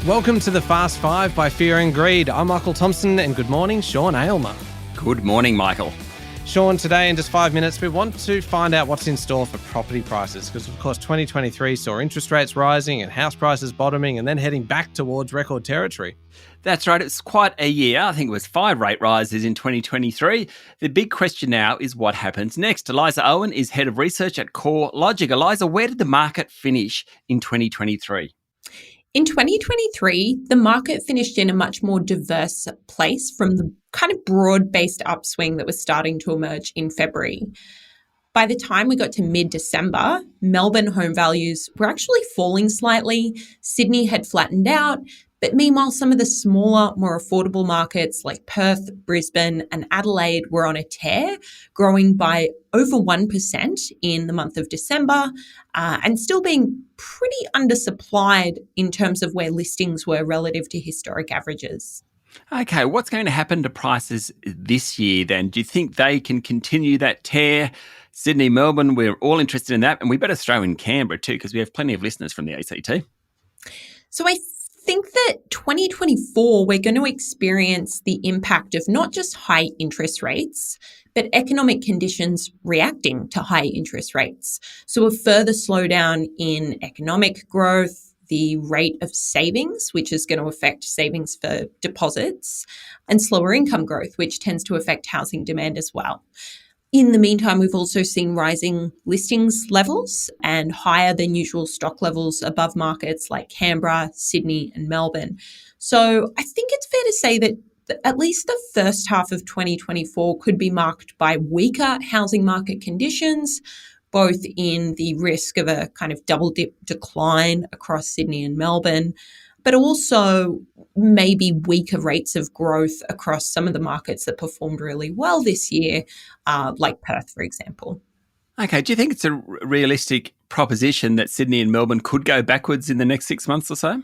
Welcome to the Fast Five by Fear and Greed. I'm Michael Thompson, and good morning, Sean Aylmer. Good morning, Michael. Sean, today in just 5 minutes, we want to find out what's in store for property prices because, of course, 2023 saw interest rates rising and house prices bottoming and then heading back towards record territory. That's right. It's quite a year. I think it was 5 rate rises in 2023. The big question now is what happens next. Eliza Owen is head of research at CoreLogic. Eliza, where did the market finish in 2023? In 2023, the market finished in a much more diverse place from the kind of broad-based upswing that was starting to emerge in February. By the time we got to mid-December, Melbourne home values were actually falling slightly. Sydney had flattened out. But meanwhile, some of the smaller, more affordable markets like Perth, Brisbane and Adelaide were on a tear, growing by over 1% in the month of December and still being pretty undersupplied in terms of where listings were relative to historic averages. Okay, what's going to happen to prices this year then? Do you think they can continue that tear? Sydney, Melbourne, we're all interested in that. And we better throw in Canberra too, because we have plenty of listeners from the ACT. So I think that 2024, we're going to experience the impact of not just high interest rates, but economic conditions reacting to high interest rates. So a further slowdown in economic growth, the rate of savings, which is going to affect savings for deposits, and slower income growth, which tends to affect housing demand as well. In the meantime, we've also seen rising listings levels and higher than usual stock levels above markets like Canberra, Sydney and Melbourne. So I think it's fair to say that at least the first half of 2024 could be marked by weaker housing market conditions, both in the risk of a kind of double dip decline across Sydney and Melbourne, but also maybe weaker rates of growth across some of the markets that performed really well this year, like Perth, for example. Okay, do you think it's a realistic proposition that Sydney and Melbourne could go backwards in the next 6 months or so?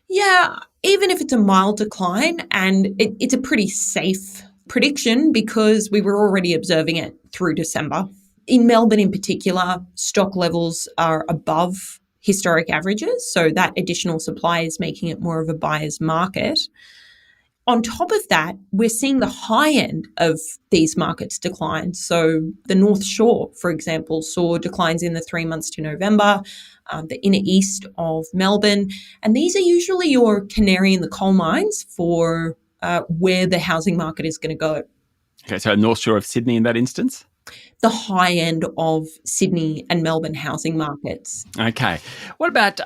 Yeah, even if it's a mild decline, and it's a pretty safe prediction because we were already observing it through December. In Melbourne in particular, stock levels are above historic averages, so that additional supply is making it more of a buyer's market. On top of that, we're seeing the high end of these markets decline. So the North Shore, for example, saw declines in the 3 months to November, the inner east of Melbourne. And these are usually your canary in the coal mines for where the housing market is going to go. Okay, so North Shore of Sydney in that instance? The high end of Sydney and Melbourne housing markets. Okay. What about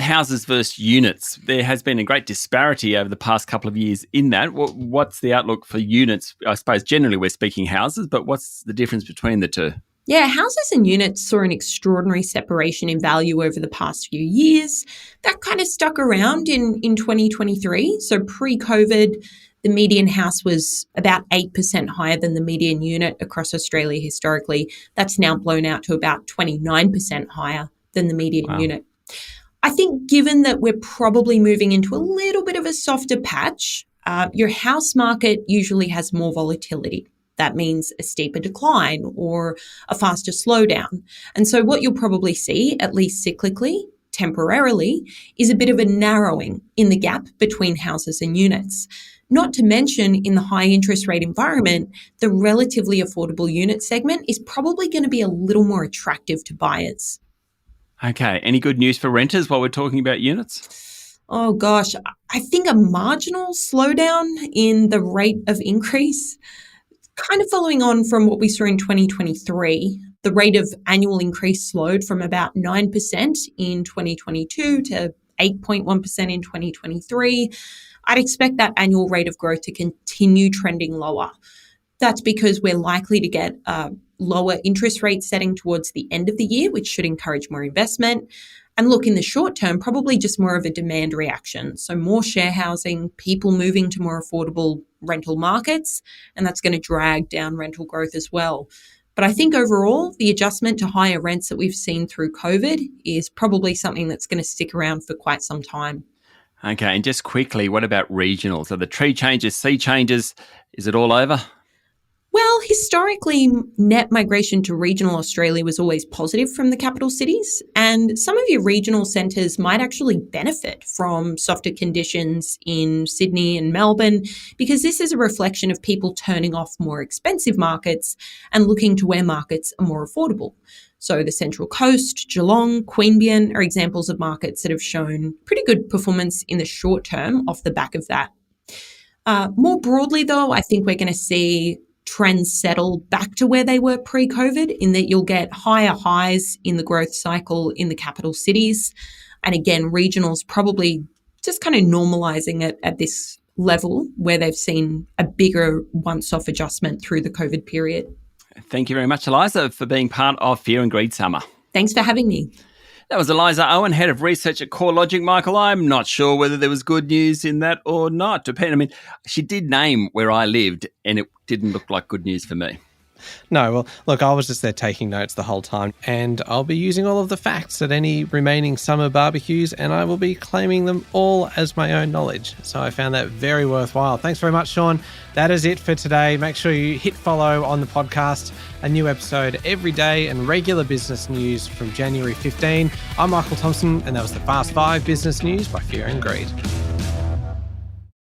houses versus units? There has been a great disparity over the past couple of years in that. What's the outlook for units? I suppose generally we're speaking houses, but what's the difference between the two? Yeah, houses and units saw an extraordinary separation in value over the past few years. That kind of stuck around in 2023. So pre-COVID, the median house was about 8% higher than the median unit across Australia historically. That's now blown out to about 29% higher than the median unit. I think given that we're probably moving into a little bit of a softer patch, your house market usually has more volatility. That means a steeper decline or a faster slowdown. And so what you'll probably see, at least cyclically, temporarily, is a bit of a narrowing in the gap between houses and units. Not to mention, in the high interest rate environment, the relatively affordable unit segment is probably going to be a little more attractive to buyers. Okay. Any good news for renters while we're talking about units? Oh gosh, I think a marginal slowdown in the rate of increase, kind of following on from what we saw in 2023. The rate of annual increase slowed from about 9% in 2022 to 8.1% in 2023. I'd expect that annual rate of growth to continue trending lower. That's because we're likely to get lower interest rates setting towards the end of the year, which should encourage more investment. And look, in the short term, probably just more of a demand reaction. So more share housing, people moving to more affordable rental markets, and that's going to drag down rental growth as well. But I think overall, the adjustment to higher rents that we've seen through COVID is probably something that's going to stick around for quite some time. Okay, and just quickly, what about regionals? Are the tree changes, sea changes, is it all over? Well, historically, net migration to regional Australia was always positive from the capital cities, and some of your regional centres might actually benefit from softer conditions in Sydney and Melbourne, because this is a reflection of people turning off more expensive markets and looking to where markets are more affordable. So the Central Coast, Geelong, Queanbeyan are examples of markets that have shown pretty good performance in the short term off the back of that. More broadly, though, I think we're going to see trends settle back to where they were pre-COVID, in that you'll get higher highs in the growth cycle in the capital cities. And again, regionals probably just kind of normalizing it at this level where they've seen a bigger once-off adjustment through the COVID period. Thank you very much, Eliza, for being part of Fear and Greed Summer. Thanks for having me. That was Eliza Owen, Head of Research at CoreLogic. Michael, I'm not sure whether there was good news in that or not. She did name where I lived, and it didn't look like good news for me. No, well, look, I was just there taking notes the whole time, and I'll be using all of the facts at any remaining summer barbecues, and I will be claiming them all as my own knowledge. So I found that very worthwhile. Thanks very much, Sean. That is it for today. Make sure you hit follow on the podcast. A new episode every day and regular business news from January 15. I'm Michael Thompson, and that was the Fast 5 Business News by Fear and Greed.